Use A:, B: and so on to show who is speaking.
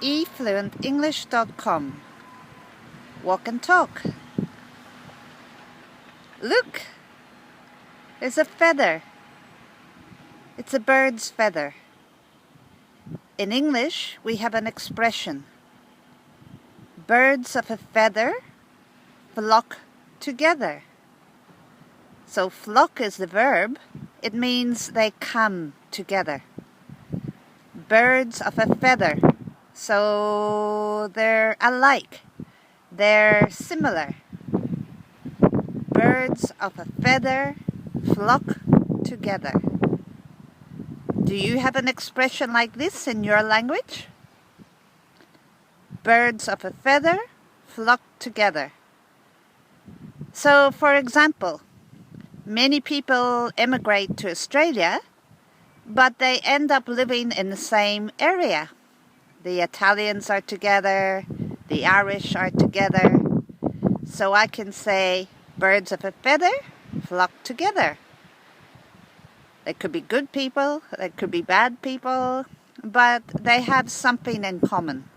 A: efluentenglish.com. Walk and talk. Look! There's a feather. It's a bird's feather. In English, we have an expression. Birds of a feather flock together. So flock is the verb. It means they come together. Birds of a feather. So they're alike. They're similar. Birds of a feather flock together. Do you have an expression like this in your language? Birds of a feather flock together. So, for example, many people emigrate to Australia, but they end up living in the same area. The Italians are together, the Irish are together. So I can say, birds of a feather flock together. They could be good people, they could be bad people, but they have something in common.